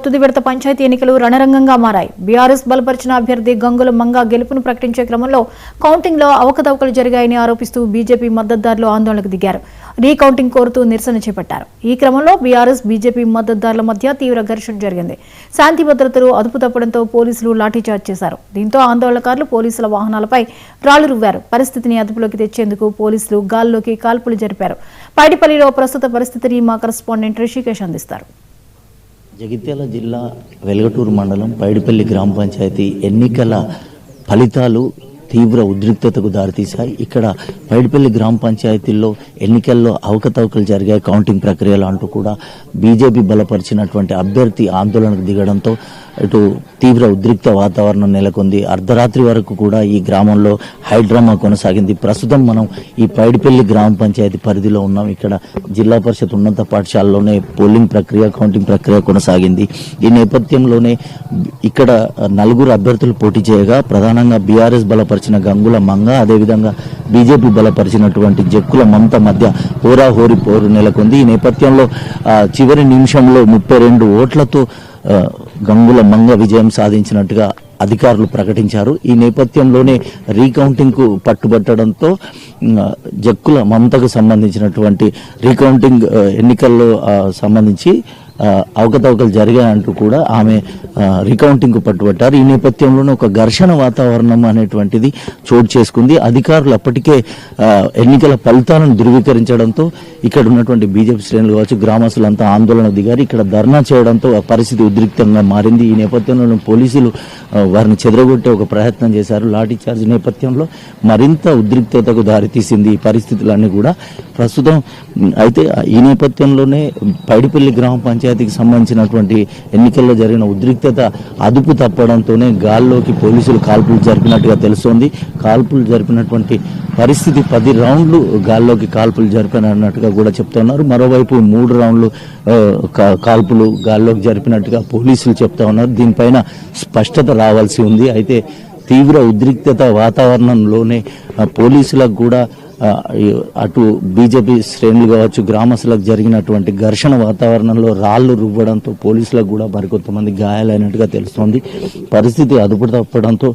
తుది విడత పంచాయతీ ఎన్నికలు రణరంగంగా మారాయి. బీఆర్ఎస్ బలపరిచిన అభ్యర్థి గంగుల మంగ గెలుపును ప్రకటించే క్రమంలో కౌంటింగ్ లో అవకతవకలు జరిగాయని ఆరోపిస్తూ బీజేపీ మద్దతుదారులు ఆందోళనకు దిగారు. రీకౌంటింగ్ కోరుతూ నిరసన చేపట్టారు. ఈ క్రమంలో బీఆర్ఎస్ బీజేపీ మద్దతుదారుల మధ్య తీవ్ర ఘర్షణ జరిగింది. శాంతి భద్రతలు అదుపు తప్పడంతో పోలీసులు లాఠీచార్జ్ చేశారు. దీంతో ఆందోళనకారులు పోలీసుల వాహనాలపై రాళ్లు రువ్వారు. పరిస్థితిని అదుపులోకి తెచ్చేందుకు పోలీసులు గాల్లోకి కాల్పులు జరిపారు. పైడిపల్లిలో ప్రస్తుత పరిస్థితిని మా కరెస్పాండెంట్ రిషికేష్ అందిస్తారు. జగిత్యాల జిల్లా వెలగటూరు మండలం పైడిపల్లి గ్రామ పంచాయతీ ఎన్నికల ఫలితాలు తీవ్ర ఉద్రిక్తతకు దారితీశాయి. ఇక్కడ పైడిపల్లి గ్రామ పంచాయతీల్లో ఎన్నికల్లో అవకతవకలు జరిగాయి కౌంటింగ్ ప్రక్రియలు అంటూ కూడా బీజేపీ బలపరిచినటువంటి అభ్యర్థి ఆందోళనకు దిగడంతో ఇటు తీవ్ర ఉద్రిక్త వాతావరణం నెలకొంది. అర్ధరాత్రి వరకు కూడా ఈ గ్రామంలో హైడ్రామా కొనసాగింది. ప్రస్తుతం మనం ఈ పైడిపల్లి గ్రామ పంచాయతీ పరిధిలో ఉన్నాం. ఇక్కడ జిల్లా పరిషత్ ఉన్నత పాఠశాలలోనే పోలింగ్ ప్రక్రియ కౌంటింగ్ ప్రక్రియ కొనసాగింది. ఈ నేపథ్యంలోనే ఇక్కడ నలుగురు అభ్యర్థులు పోటీ చేయగా ప్రధానంగా బీఆర్ఎస్ బలపరిచిన గంగుల మంగ, అదేవిధంగా బీజేపీ బలపరిచినటువంటి జక్కుల మమత మధ్య హోరాహోరీ పోరు నెలకొంది. ఈ నేపథ్యంలో చివరి నిమిషంలో 32 ఓట్లతో గంగుల మంగ విజయం సాధించినట్టుగా అధికారులు ప్రకటించారు. ఈ నేపథ్యంలోనే రీకౌంటింగ్ కు పట్టుబట్టడంతో జక్కుల మమతకు సంబంధించినటువంటి రీకౌంటింగ్ ఎన్నికల్లో సంబంధించి అవకతవకలు జరిగాయంటూ కూడా ఆమె రీకౌంటింగ్ కు పట్టుబట్టారు. ఈ నేపథ్యంలోనే ఒక ఘర్షణ వాతావరణం అనేటువంటిది చోటు చేసుకుంది. అధికారులు అప్పటికే ఎన్నికల ఫలితాలను ధృవీకరించడంతో ఇక్కడ ఉన్నటువంటి బీజేపీ శ్రేణులు కావచ్చు గ్రామస్తులంతా ఆందోళన దిగారు. ఇక్కడ ధర్నా చేయడంతో ఆ పరిస్థితి ఉద్రిక్తంగా మారింది. ఈ నేపథ్యంలో పోలీసులు వారిని చెదరగొట్టే ఒక ప్రయత్నం చేశారు. లాఠీ చార్జ్ నేపథ్యంలో మరింత ఉద్రిక్తతకు దారితీసింది ఈ పరిస్థితులన్నీ కూడా. ప్రస్తుతం అయితే ఈ నేపథ్యంలోనే పైడిపల్లి గ్రామ పంచాయతీకి సంబంధించినటువంటి ఎన్నికల్లో జరిగిన ఉద్రిక్తత అదుపు తప్పడంతోనే గాల్లోకి పోలీసులు కాల్పులు జరిపినట్టుగా తెలుస్తోంది. కాల్పులు జరిపినటువంటి పరిస్థితి 10 రౌండ్లు గాల్లోకి కాల్పులు జరిపినట్టుగా కూడా చెప్తున్నారు. మరోవైపు 3 రౌండ్లు కాల్పులు గాల్లోకి జరిపినట్టుగా పోలీసులు చెప్తా ఉన్నారు. దీనిపైన స్పష్టత రావాల్సి ఉంది. అయితే తీవ్ర ఉద్రిక్తత వాతావరణంలోనే పోలీసులకు కూడా అటు బీజేపీ శ్రేణులు కావచ్చు గ్రామస్తులకు జరిగినటువంటి ఘర్షణ వాతావరణంలో రాళ్లు రువ్వడంతో పోలీసులకు కూడా మరికొంతమంది గాయాలైనట్టుగా తెలుస్తోంది. పరిస్థితి అదుపు తప్పడంతో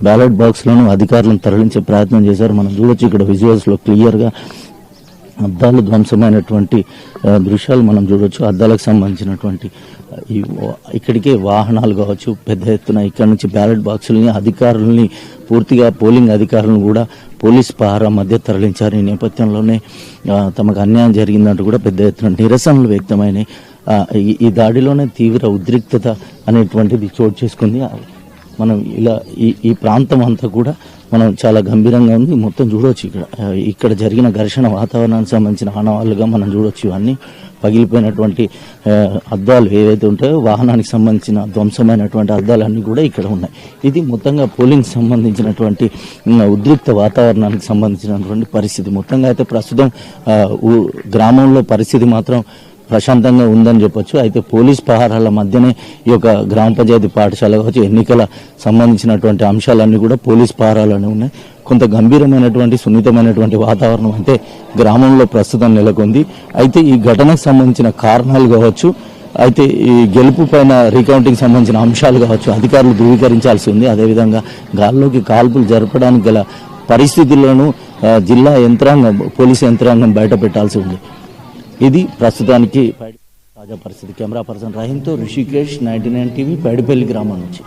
బ్యాలెట్ బాక్స్లను అధికారులను తరలించే ప్రయత్నం చేశారు. మనం చూడొచ్చు ఇక్కడ విజువల్స్ లో క్లియర్ గా అద్దాలు ధ్వంసమైనటువంటి దృశ్యాలు మనం చూడొచ్చు. అద్దాలకు సంబంధించినటువంటి ఇక్కడికే వాహనాలు కావచ్చు పెద్ద ఎత్తున ఇక్కడ నుంచి బ్యాలెట్ బాక్సులని అధికారులని పూర్తిగా పోలింగ్ అధికారులను కూడా పోలీస్ పహారా మధ్య తరలించారు. ఈ నేపథ్యంలోనే తమకు అన్యాయం జరిగిందంటూ కూడా పెద్ద ఎత్తున నిరసనలు వ్యక్తమైనాయి. ఈ దాడిలోనే తీవ్ర ఉద్రిక్తత అనేటువంటిది చోటు చేసుకుంది. మనం ఇలా ఈ ప్రాంతం అంతా కూడా మనం చాలా గంభీరంగా ఉంది. మొత్తం చూడవచ్చు ఇక్కడ జరిగిన ఘర్షణ వాతావరణానికి సంబంధించిన ఆనవాళ్ళుగా మనం చూడవచ్చు. ఇవన్నీ పగిలిపోయినటువంటి అద్దాలు ఏవైతే ఉంటాయో వాహనానికి సంబంధించిన ధ్వంసమైనటువంటి అద్దాలన్నీ కూడా ఇక్కడ ఉన్నాయి. ఇది మొత్తంగా పోలింగ్ సంబంధించినటువంటి ఉద్రిక్త వాతావరణానికి సంబంధించినటువంటి పరిస్థితి. మొత్తంగా అయితే ప్రస్తుతం గ్రామంలో పరిస్థితి మాత్రం ప్రశాంతంగా ఉందని చెప్పొచ్చు. అయితే పోలీస్ పహారాల మధ్యనే ఈ యొక్క గ్రామ పంచాయతీ పాఠశాల కావచ్చు ఎన్నికల సంబంధించినటువంటి అంశాలన్నీ కూడా పోలీస్ పహారాలనే ఉన్నాయి. కొంత గంభీరమైనటువంటి సున్నితమైనటువంటి వాతావరణం అయితే గ్రామంలో ప్రస్తుతం నెలకొంది. అయితే ఈ ఘటనకు సంబంధించిన కారణాలు కావచ్చు, అయితే ఈ గెలుపు పైన రీకౌంటింగ్ సంబంధించిన అంశాలు కావచ్చు అధికారులు ధృవీకరించాల్సి ఉంది. అదేవిధంగా గాల్లోకి కాల్పులు జరపడానికి గల పరిస్థితులను జిల్లా యంత్రాంగం పోలీసు యంత్రాంగం బయట పెట్టాల్సి ఉంది. ఇది ప్రస్తుతానికి తాజా పరిస్థితి. కెమెరా పర్సన్ రాహింతో రిషికేష్, 99 టీవీ, పైడిపల్లి గ్రామం నుంచి.